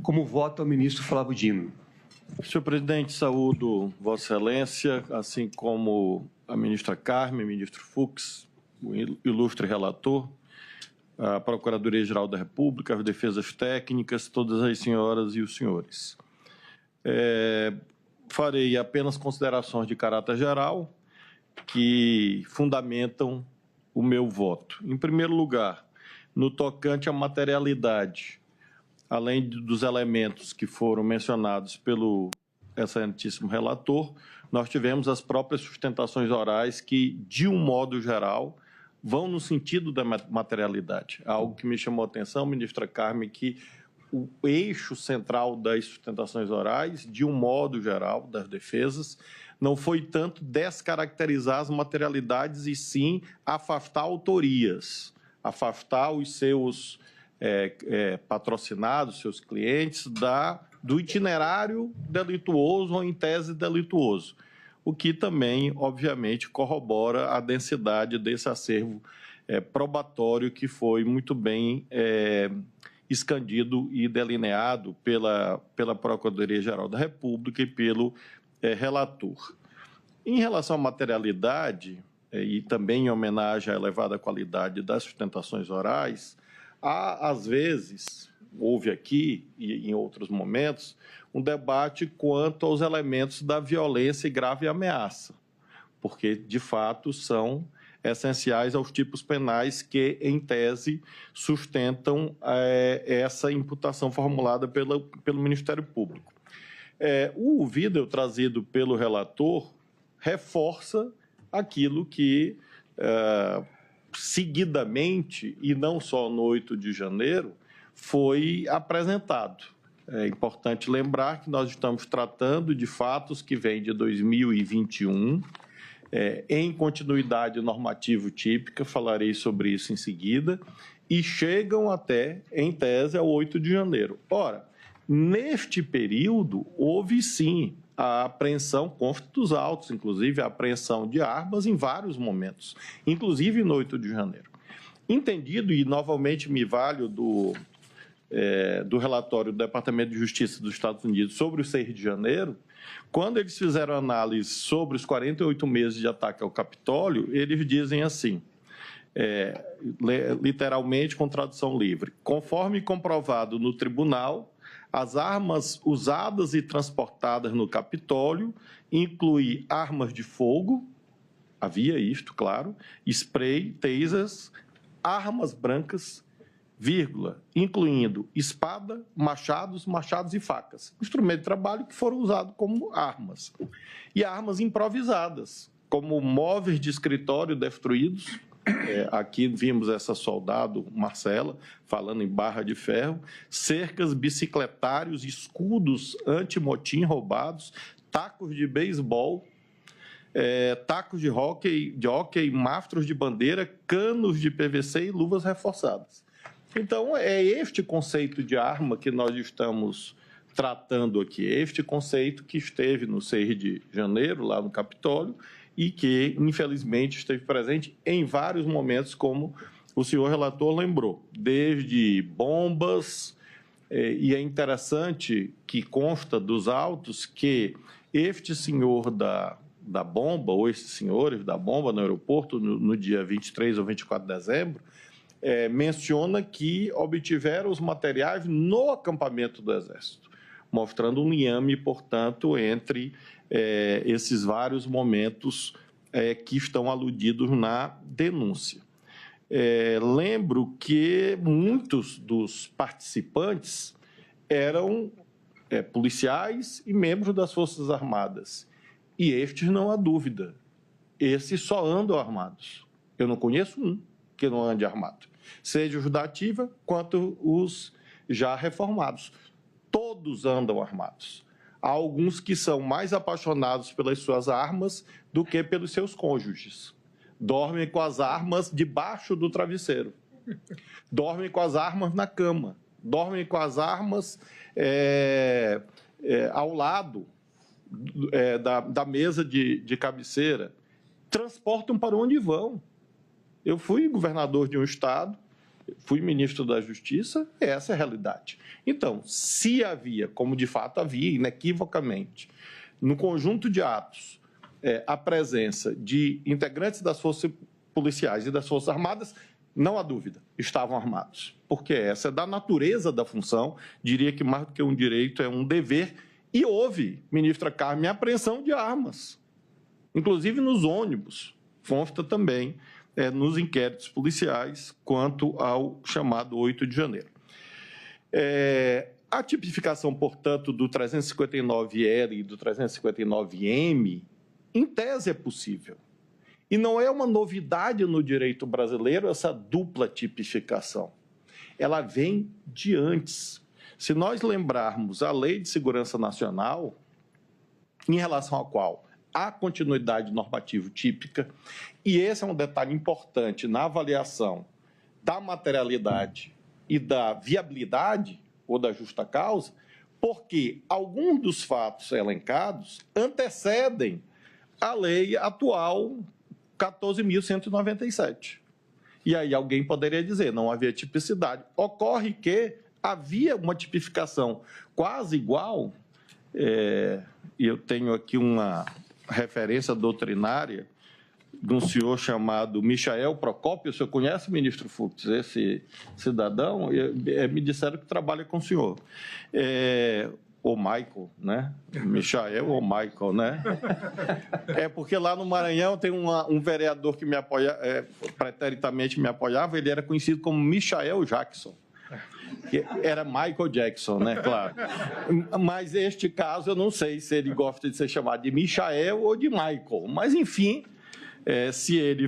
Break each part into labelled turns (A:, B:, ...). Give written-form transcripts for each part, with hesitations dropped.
A: Como voto ao ministro Flávio Dino.
B: Senhor presidente, saúdo Vossa Excelência, assim como a ministra Carmen, ministro Fux, o ilustre relator, a Procuradoria-Geral da República, as defesas técnicas, todas as senhoras e os senhores. Farei apenas considerações de caráter geral que fundamentam o meu voto. Em primeiro lugar, no tocante à materialidade, além dos elementos que foram mencionados pelo excelentíssimo relator, nós tivemos as próprias sustentações orais que, de um modo geral, vão no sentido da materialidade. Algo que me chamou a atenção, ministra Carmen, que o eixo central das sustentações orais, de um modo geral, das defesas, não foi tanto descaracterizar as materialidades e sim afastar autorias, afastar os seus patrocinados, seus clientes, do itinerário delituoso ou em tese delituoso, o que também, obviamente, corrobora a densidade desse acervo probatório que foi muito bem escandido e delineado pela Procuradoria-Geral da República e pelo relator. Em relação à materialidade, e também em homenagem à elevada qualidade das sustentações orais, há, às vezes, houve aqui e em outros momentos, um debate quanto aos elementos da violência e grave ameaça, porque, de fato, são essenciais aos tipos penais que, em tese, sustentam essa imputação formulada pelo Ministério Público. O vídeo trazido pelo relator reforça aquilo que, seguidamente, e não só no 8 de janeiro, foi apresentado. É importante lembrar que nós estamos tratando de fatos que vêm de 2021, em continuidade normativo típica, falarei sobre isso em seguida, e chegam até, em tese, ao 8 de janeiro. Ora, neste período, houve sim a apreensão, consta dos autos, inclusive a apreensão de armas em vários momentos, inclusive no 8 de janeiro. Entendido, e novamente me valho do relatório do Departamento de Justiça dos Estados Unidos sobre o 6 de janeiro, quando eles fizeram análise sobre os 48 meses de ataque ao Capitólio, eles dizem assim, literalmente com tradução livre, conforme comprovado no tribunal, as armas usadas e transportadas no Capitólio incluem armas de fogo, havia isto, claro, spray, tasers, armas brancas, vírgula, incluindo espada, machados e facas, instrumento de trabalho que foram usados como armas. E armas improvisadas, como móveis de escritório destruídos, aqui vimos essa soldado, Marcela, falando em barra de ferro, cercas, bicicletários, escudos anti-motim roubados, tacos de beisebol, tacos de hóquei, mastros de bandeira, canos de PVC e luvas reforçadas. Então, é este conceito de arma que nós estamos tratando aqui, este conceito que esteve no 6 de janeiro, lá no Capitólio, e que, infelizmente, esteve presente em vários momentos, como o senhor relator lembrou, desde bombas, e é interessante que consta dos autos que este senhor da bomba, ou esses senhores da bomba no aeroporto, no dia 23 ou 24 de dezembro, menciona que obtiveram os materiais no acampamento do Exército, mostrando um liame, portanto, entre esses vários momentos que estão aludidos na denúncia. Lembro que muitos dos participantes eram policiais e membros das Forças Armadas, e estes, não há dúvida, esses só andam armados. Eu não conheço um que não ande armado, seja os da ativa quanto os já reformados. Todos andam armados. Há alguns que são mais apaixonados pelas suas armas do que pelos seus cônjuges. Dormem com as armas debaixo do travesseiro. Dormem com as armas na cama. Dormem com as armas ao lado da mesa de cabeceira. Transportam para onde vão. Eu fui governador de um estado fui ministro da Justiça, essa é a realidade. Então, se havia, como de fato havia, inequivocamente, no conjunto de atos, a presença de integrantes das forças policiais e das Forças Armadas, não há dúvida, estavam armados. Porque essa é da natureza da função, diria que mais do que um direito, é um dever. E houve, ministra Carmen, apreensão de armas, inclusive nos ônibus, consta também nos inquéritos policiais quanto ao chamado 8 de janeiro. A tipificação, portanto, do 359L e do 359M, em tese é possível. E não é uma novidade no direito brasileiro essa dupla tipificação. Ela vem de antes. Se nós lembrarmos a Lei de Segurança Nacional, em relação à qual há continuidade normativa típica, e esse é um detalhe importante na avaliação da materialidade e da viabilidade ou da justa causa, porque alguns dos fatos elencados antecedem a lei atual 14.197. E aí alguém poderia dizer, não havia tipicidade. Ocorre que havia uma tipificação quase igual, e eu tenho aqui uma referência doutrinária de um senhor chamado Michael Procópio. O senhor conhece, ministro Fux, esse cidadão? Me disseram que trabalha com o senhor. Ou Michael, né? Michael ou Michael, né? Porque lá no Maranhão tem um vereador que me apoia, preteritamente me apoiava, ele era conhecido como Michael Jackson. Que era Michael Jackson, né? Claro. Mas este caso eu não sei se ele gosta de ser chamado de Michael ou de Michael. Mas, enfim, se ele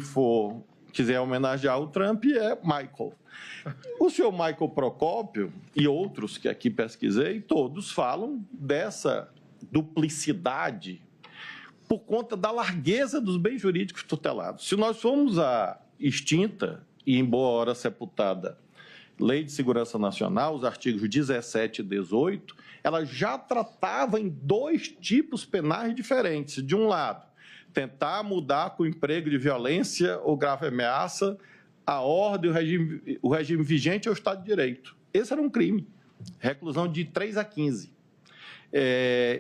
B: quiser homenagear o Trump, é Michael. O senhor Michael Procópio e outros que aqui pesquisei, todos falam dessa duplicidade por conta da largueza dos bens jurídicos tutelados. Se nós formos à extinta e, em boa hora, sepultada Lei de Segurança Nacional, os artigos 17 e 18, ela já tratava em dois tipos penais diferentes. De um lado, tentar mudar com o emprego de violência ou grave ameaça a ordem, o regime vigente ao Estado de Direito. Esse era um crime, reclusão de 3 a 15.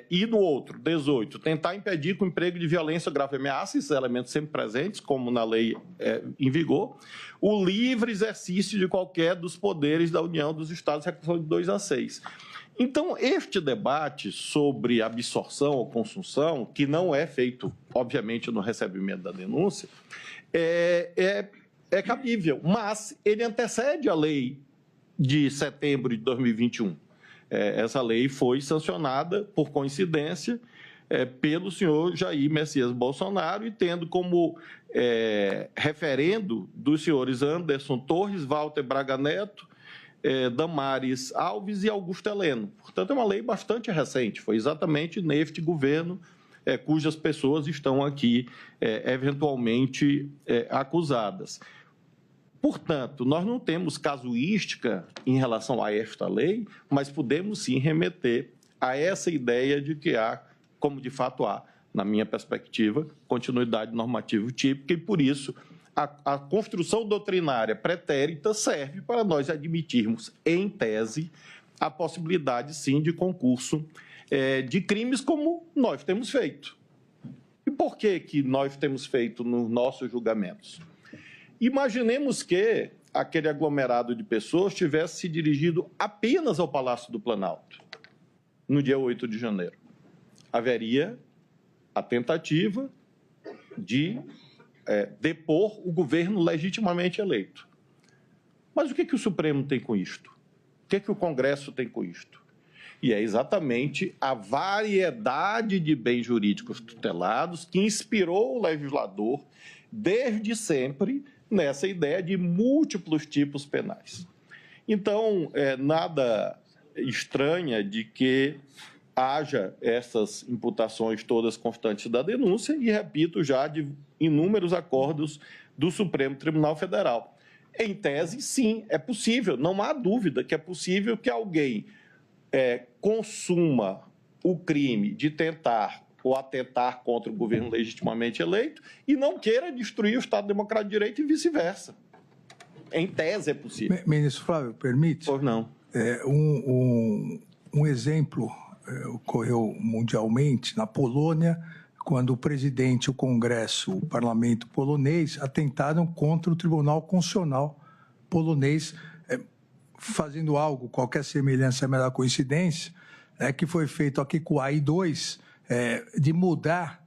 B: E no outro, 18, tentar impedir com o emprego de violência ou grave ameaça, esses elementos sempre presentes, como na lei em vigor, o livre exercício de qualquer dos poderes da União dos Estados, reclusão de 2 a 6. Então, este debate sobre absorção ou consunção, que não é feito, obviamente, no recebimento da denúncia, é cabível, mas ele antecede a lei de setembro de 2021. Essa lei foi sancionada, por coincidência, pelo senhor Jair Messias Bolsonaro e tendo como referendo dos senhores Anderson Torres, Walter Braga Neto, Damares Alves e Augusto Heleno. Portanto, é uma lei bastante recente, foi exatamente neste governo cujas pessoas estão aqui eventualmente acusadas. Portanto, nós não temos casuística em relação a esta lei, mas podemos sim remeter a essa ideia de que há, como de fato há, na minha perspectiva, continuidade normativa típica e, por isso, a construção doutrinária pretérita serve para nós admitirmos, em tese, a possibilidade, sim, de concurso de crimes como nós temos feito. E por que nós temos feito nos nossos julgamentos? Imaginemos que aquele aglomerado de pessoas tivesse se dirigido apenas ao Palácio do Planalto, no dia 8 de janeiro. Haveria a tentativa de depor o governo legitimamente eleito. Mas o que o Supremo tem com isto? O que o Congresso tem com isto? E é exatamente a variedade de bens jurídicos tutelados que inspirou o legislador, desde sempre, nessa ideia de múltiplos tipos penais. Então, nada estranha de que haja essas imputações todas constantes da denúncia e, repito, já de inúmeros acordos do Supremo Tribunal Federal. Em tese, sim, é possível, não há dúvida que é possível que alguém consuma o crime de tentar ou atentar contra o governo legitimamente eleito e não queira destruir o Estado Democrático de Direito e vice-versa. Em tese é possível.
C: Ministro Flávio, permite?
B: Pois não.
C: Um exemplo ocorreu mundialmente na Polônia, quando o presidente, o Congresso, o parlamento polonês atentaram contra o Tribunal Constitucional polonês, fazendo algo, qualquer semelhança é a melhor coincidência, que foi feito aqui com o AI-2, de mudar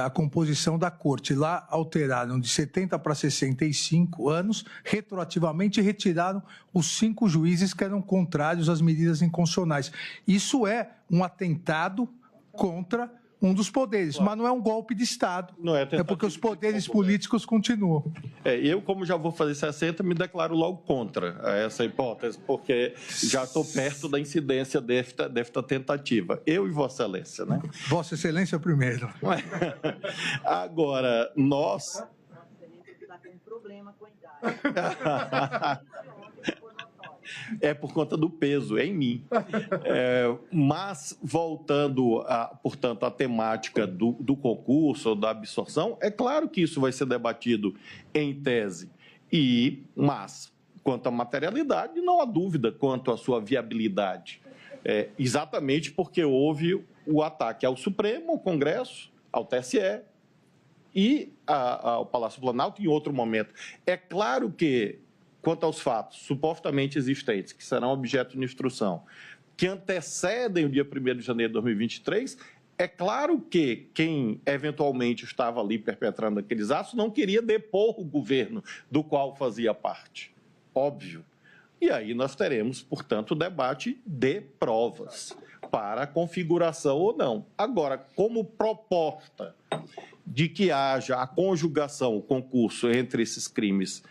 C: a composição da corte. Lá alteraram de 70 para 65 anos, retroativamente retiraram os 5 juízes que eram contrários às medidas inconstitucionais. Isso é um atentado contra um dos poderes, mas não é um golpe de Estado. Não é porque os poderes políticos continuam.
B: Eu, como já vou fazer 60, me declaro logo contra essa hipótese, porque já estou perto da incidência desta tentativa. Eu e Vossa Excelência, né?
C: Vossa Excelência primeiro.
B: Agora, nós...
D: Vossa Excelência está com um problema com a idade.
B: É por conta do peso, é em mim. Mas, voltando, portanto, à temática do concurso ou da absorção, é claro que isso vai ser debatido em tese. Mas, quanto à materialidade, não há dúvida quanto à sua viabilidade. Exatamente porque houve o ataque ao Supremo, ao Congresso, ao TSE e ao Palácio Planalto em outro momento. É claro que, quanto aos fatos supostamente existentes, que serão objeto de instrução, que antecedem o dia 1º de janeiro de 2023, é claro que quem eventualmente estava ali perpetrando aqueles atos não queria depor o governo do qual fazia parte. Óbvio. E aí nós teremos, portanto, o debate de provas para a configuração ou não. Agora, como proposta de que haja a conjugação, o concurso entre esses crimes,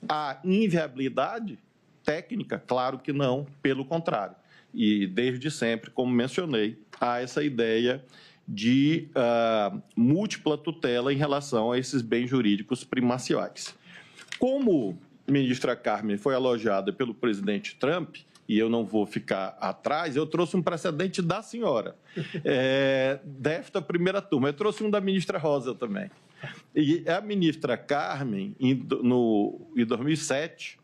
B: a inviabilidade técnica, claro que não, pelo contrário. E desde sempre, como mencionei, há essa ideia de múltipla tutela em relação a esses bens jurídicos primaciais. Como a ministra Carmen foi elogiada pelo presidente Trump, e eu não vou ficar atrás, eu trouxe um precedente da senhora, desta primeira turma. Eu trouxe um da ministra Rosa também. E a ministra Carmen, em 2007,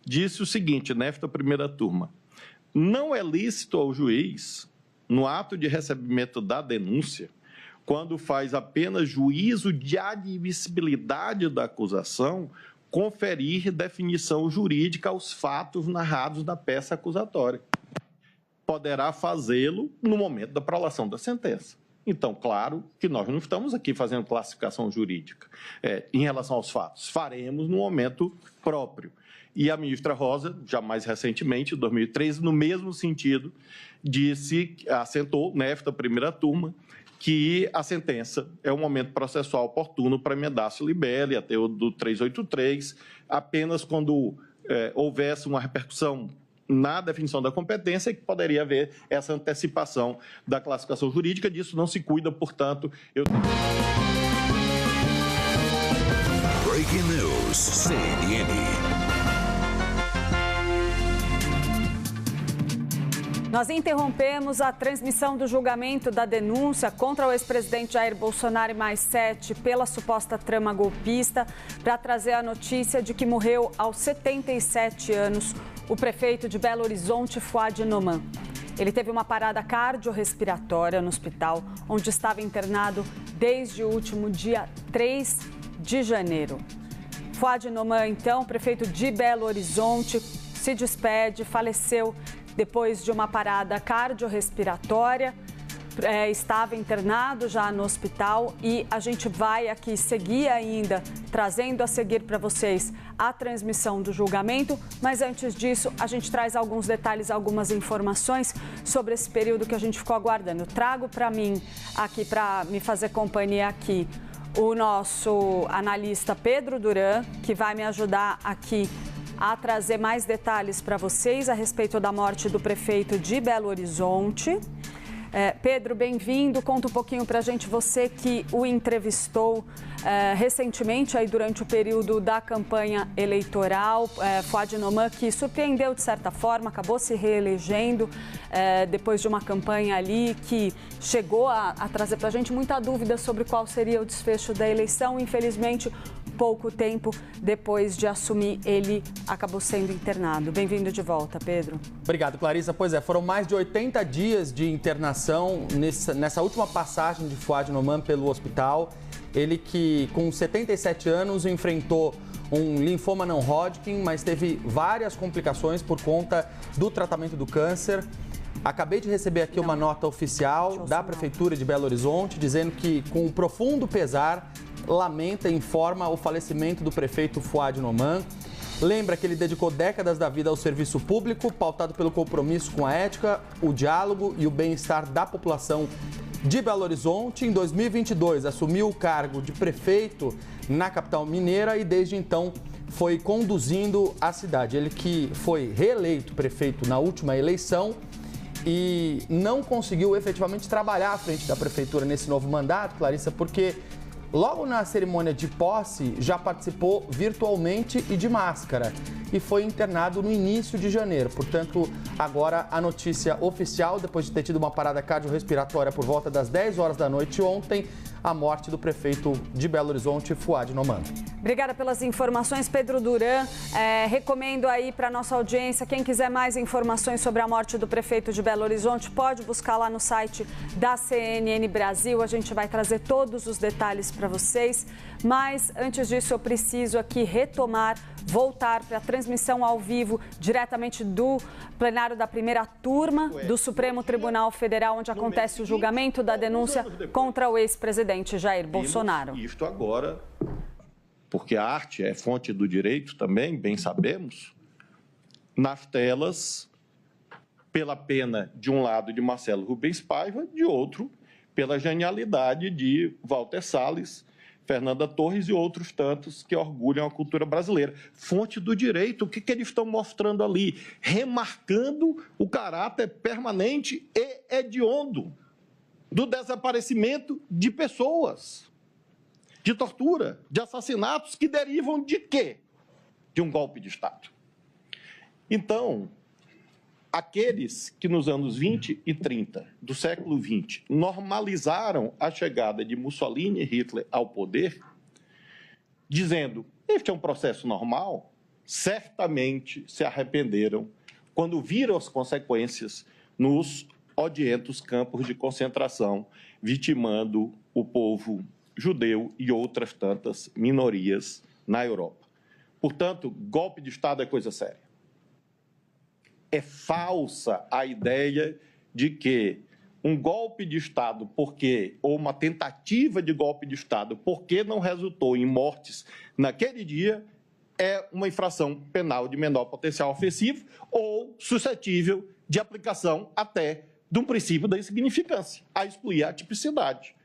B: disse o seguinte, nesta primeira turma: não é lícito ao juiz, no ato de recebimento da denúncia, quando faz apenas juízo de admissibilidade da acusação, conferir definição jurídica aos fatos narrados na peça acusatória. Poderá fazê-lo no momento da prolação da sentença. Então, claro que nós não estamos aqui fazendo classificação jurídica em relação aos fatos. Faremos no momento próprio. E a ministra Rosa, já mais recentemente, em 2013, no mesmo sentido, assentou, nesta primeira turma, que a sentença é um momento processual oportuno para emendar-se libelli, até o do 383, apenas quando houvesse uma repercussão na definição da competência, que poderia haver essa antecipação da classificação jurídica. Disso não se cuida, portanto...
E: Breaking News, CNN.
F: Nós interrompemos a transmissão do julgamento da denúncia contra o ex-presidente Jair Bolsonaro e mais 7 pela suposta trama golpista para trazer a notícia de que morreu aos 77 anos o prefeito de Belo Horizonte, Fouad Noman. Ele teve uma parada cardiorrespiratória no hospital, onde estava internado desde o último dia 3 de janeiro. Fouad Noman, então, prefeito de Belo Horizonte, se despede, faleceu depois de uma parada cardiorrespiratória, estava internado já no hospital e a gente vai aqui seguir ainda, trazendo a seguir para vocês a transmissão do julgamento, mas antes disso a gente traz alguns detalhes, algumas informações sobre esse período que a gente ficou aguardando. Eu trago para mim, aqui para me fazer companhia aqui, o nosso analista Pedro Duran, que vai me ajudar aqui a trazer mais detalhes para vocês a respeito da morte do prefeito de Belo Horizonte. Pedro, bem-vindo. Conta um pouquinho para a gente, você que o entrevistou recentemente, aí durante o período da campanha eleitoral. Fouad Noman, que surpreendeu de certa forma, acabou se reelegendo depois de uma campanha ali que chegou a trazer para a gente muita dúvida sobre qual seria o desfecho da eleição. Infelizmente, pouco tempo depois de assumir, ele acabou sendo internado. Bem-vindo de volta, Pedro.
G: Obrigado, Clarissa. Pois é, foram mais de 80 dias de internação nessa última passagem de Fouad Noman pelo hospital. Ele que, com 77 anos, enfrentou um linfoma não Hodgkin, mas teve várias complicações por conta do tratamento do câncer. Acabei de receber aqui uma nota oficial da Prefeitura de Belo Horizonte, dizendo que, com profundo pesar, lamenta e informa o falecimento do prefeito Fouad Noman. Lembra que ele dedicou décadas da vida ao serviço público, pautado pelo compromisso com a ética, o diálogo e o bem-estar da população de Belo Horizonte. Em 2022, assumiu o cargo de prefeito na capital mineira e, desde então, foi conduzindo a cidade. Ele que foi reeleito prefeito na última eleição e não conseguiu efetivamente trabalhar à frente da prefeitura nesse novo mandato, Clarissa, porque logo na cerimônia de posse já participou virtualmente e de máscara e foi internado no início de janeiro. Portanto, agora a notícia oficial, depois de ter tido uma parada cardiorrespiratória por volta das 10 horas da noite ontem, a morte do prefeito de Belo Horizonte, Fouad Noman.
F: Obrigada pelas informações, Pedro Duran. Recomendo aí para a nossa audiência, quem quiser mais informações sobre a morte do prefeito de Belo Horizonte, pode buscar lá no site da CNN Brasil. A gente vai trazer todos os detalhes para vocês. Mas, antes disso, eu preciso aqui voltar para a transmissão ao vivo, diretamente do plenário da primeira turma do Supremo Tribunal Federal, onde acontece o julgamento da denúncia contra o ex-presidente Jair Bolsonaro.
B: Isto agora, porque a arte é fonte do direito também, bem sabemos, nas telas, pela pena, de um lado, de Marcelo Rubens Paiva, de outro, pela genialidade de Walter Salles, Fernanda Torres e outros tantos que orgulham a cultura brasileira. Fonte do direito, o que eles estão mostrando ali? Remarcando o caráter permanente e hediondo do desaparecimento de pessoas, de tortura, de assassinatos que derivam de quê? De um golpe de Estado. Então, aqueles que nos anos 20 e 30 do século XX normalizaram a chegada de Mussolini e Hitler ao poder, dizendo, este é um processo normal, certamente se arrependeram quando viram as consequências nos odientos campos de concentração, vitimando o povo judeu e outras tantas minorias na Europa. Portanto, golpe de Estado é coisa séria. É falsa a ideia de que um golpe de Estado, ou uma tentativa de golpe de Estado, porque não resultou em mortes naquele dia, é uma infração penal de menor potencial ofensivo ou suscetível de aplicação até de um princípio da insignificância, a excluir a tipicidade.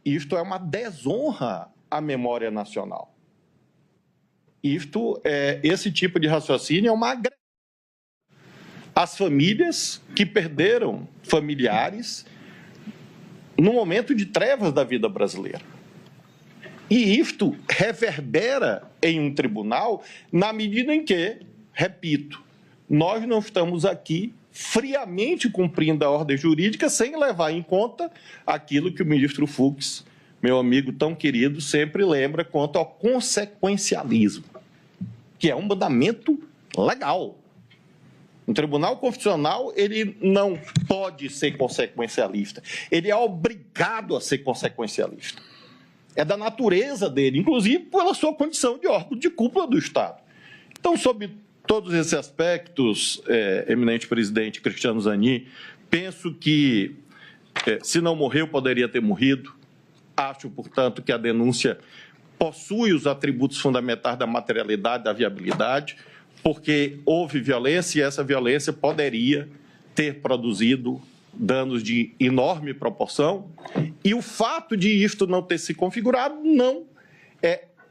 B: Isto é uma desonra à memória nacional. Esse tipo de raciocínio é uma agressão às famílias que perderam familiares no momento de trevas da vida brasileira. E isto reverbera em um tribunal na medida em que, repito, nós não estamos aqui friamente cumprindo a ordem jurídica sem levar em conta aquilo que o ministro Fux, meu amigo tão querido, sempre lembra quanto ao consequencialismo, que é um mandamento legal. O Tribunal Constitucional, ele não pode ser consequencialista, ele é obrigado a ser consequencialista. É da natureza dele, inclusive pela sua condição de órgão de cúpula do Estado. Então, sob todos esses aspectos, eminente presidente Cristiano Zanin, penso que, se não morreu, poderia ter morrido. Acho, portanto, que a denúncia possui os atributos fundamentais da materialidade, da viabilidade, porque houve violência e essa violência poderia ter produzido danos de enorme proporção. E o fato de isto não ter se configurado não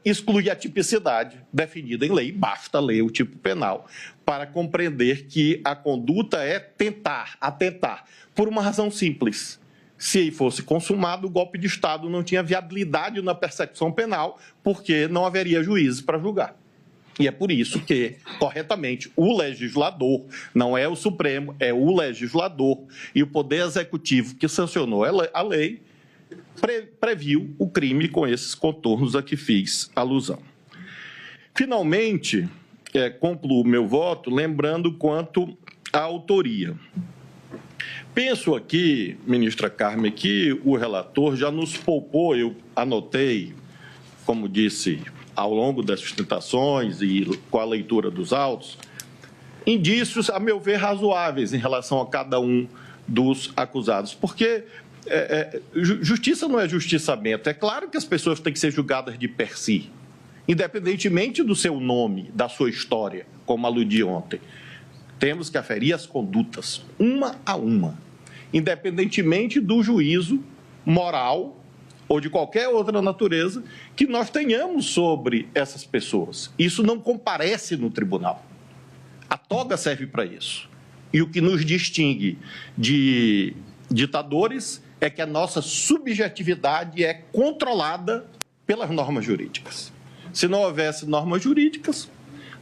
B: exclui a tipicidade definida em lei. Basta ler o tipo penal para compreender que a conduta é atentar, por uma razão simples. Se fosse consumado, o golpe de Estado não tinha viabilidade na persecução penal, porque não haveria juízes para julgar. E é por isso que, corretamente, o legislador, não é o Supremo, é o legislador e o Poder Executivo que sancionou a lei, previu o crime com esses contornos a que fiz alusão. Finalmente, concluo meu voto lembrando quanto à autoria. Penso aqui, ministra Carmen, que o relator já nos poupou, eu anotei, como disse, ao longo das sustentações e com a leitura dos autos, indícios, a meu ver, razoáveis em relação a cada um dos acusados. Porque justiça não é justiçamento. É claro que as pessoas têm que ser julgadas de per si, independentemente do seu nome, da sua história, como aludi ontem. Temos que aferir as condutas, uma a uma, independentemente do juízo moral ou de qualquer outra natureza que nós tenhamos sobre essas pessoas. Isso não comparece no tribunal. A toga serve para isso. E o que nos distingue de ditadores é que a nossa subjetividade é controlada pelas normas jurídicas. Se não houvesse normas jurídicas,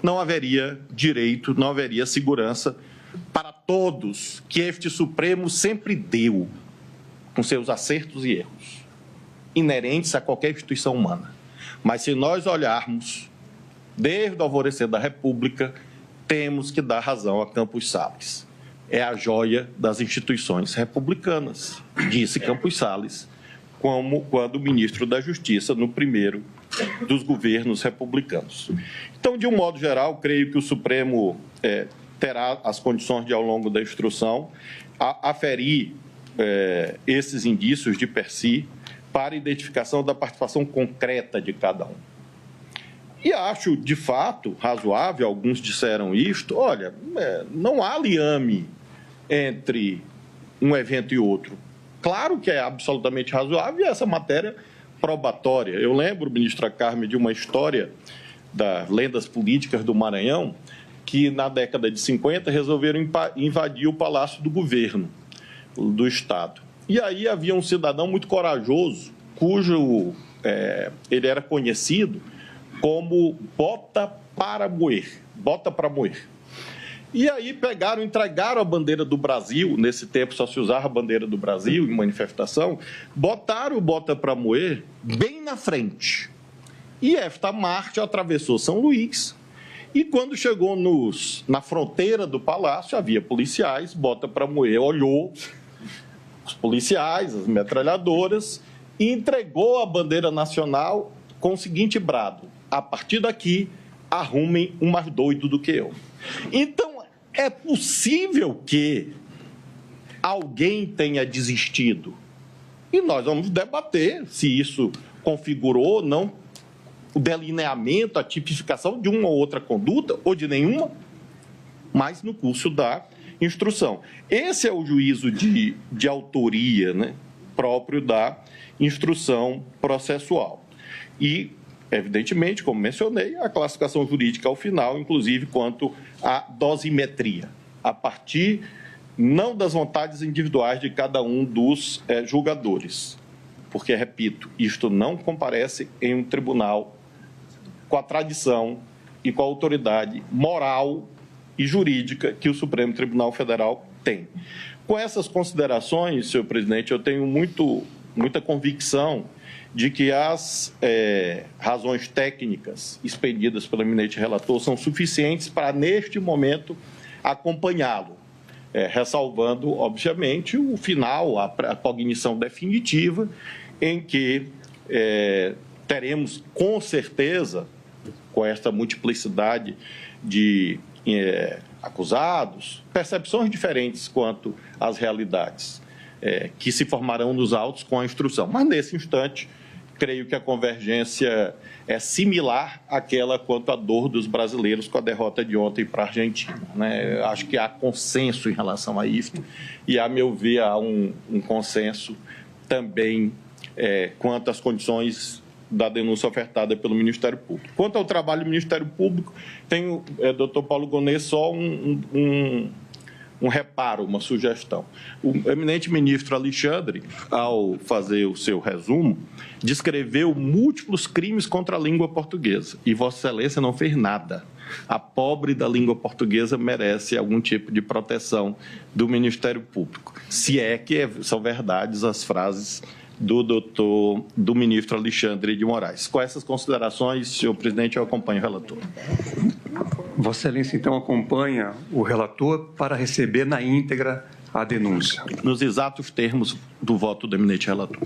B: não haveria direito, não haveria segurança para todos que este Supremo sempre deu, com seus acertos e erros, inerentes a qualquer instituição humana. Mas se nós olharmos, desde o alvorecer da República, temos que dar razão a Campos Salles. É a joia das instituições republicanas, disse Campos Salles, quando ministro da Justiça no primeiro dos governos republicanos. Então, de um modo geral, creio que o Supremo terá as condições de, ao longo da instrução, aferir esses indícios de per si para identificação da participação concreta de cada um. E acho, de fato, razoável, alguns disseram isto, olha, não há liame entre um evento e outro. Claro que é absolutamente razoável essa matéria probatória. Eu lembro, ministra Carmen, de uma história das lendas políticas do Maranhão, que na década de 50 resolveram invadir o Palácio do Governo do Estado. E aí havia um cidadão muito corajoso, cujo ele era conhecido como bota para moer. E aí entregaram a bandeira do Brasil, nesse tempo só se usava a bandeira do Brasil em manifestação, botaram o bota para moer bem na frente. E esta marcha atravessou São Luís, e quando chegou na fronteira do palácio, havia policiais, bota para moer olhou os policiais, as metralhadoras, e entregou a bandeira nacional com o seguinte brado: a partir daqui, arrumem um mais doido do que eu. Então, é possível que alguém tenha desistido. E nós vamos debater se isso configurou ou não o delineamento, a tipificação de uma ou outra conduta, ou de nenhuma, mas no curso da instrução. Esse é o juízo de autoria, né, próprio da instrução processual. E, evidentemente, como mencionei, a classificação jurídica ao final, inclusive quanto à dosimetria, a partir não das vontades individuais de cada um dos julgadores. Porque, repito, isto não comparece em um tribunal com a tradição e com a autoridade moral e jurídica que o Supremo Tribunal Federal tem. Com essas considerações, senhor presidente, eu tenho muita convicção de que as razões técnicas expedidas pelo eminente relator são suficientes para, neste momento, acompanhá-lo, ressalvando, obviamente, o final, a cognição definitiva, em que teremos, com certeza, com esta multiplicidade de acusados, percepções diferentes quanto às realidades que se formarão nos autos com a instrução. Mas, nesse instante, creio que a convergência é similar àquela quanto à dor dos brasileiros com a derrota de ontem para a Argentina, né? Acho que há consenso em relação a isso e, a meu ver, há um consenso também quanto às condições da denúncia ofertada pelo Ministério Público. Quanto ao trabalho do Ministério Público, tenho, doutor Paulo Gonet, só um reparo, uma sugestão. O eminente ministro Alexandre, ao fazer o seu resumo, descreveu múltiplos crimes contra a língua portuguesa e Vossa Excelência não fez nada. A pobre da língua portuguesa merece algum tipo de proteção do Ministério Público, se é que são verdades as frases do ministro Alexandre de Moraes. Com essas considerações, senhor presidente, eu acompanho o relator.
A: Vossa Excelência, então, acompanha o relator para receber na íntegra a denúncia.
B: Nos exatos termos do voto do eminente relator.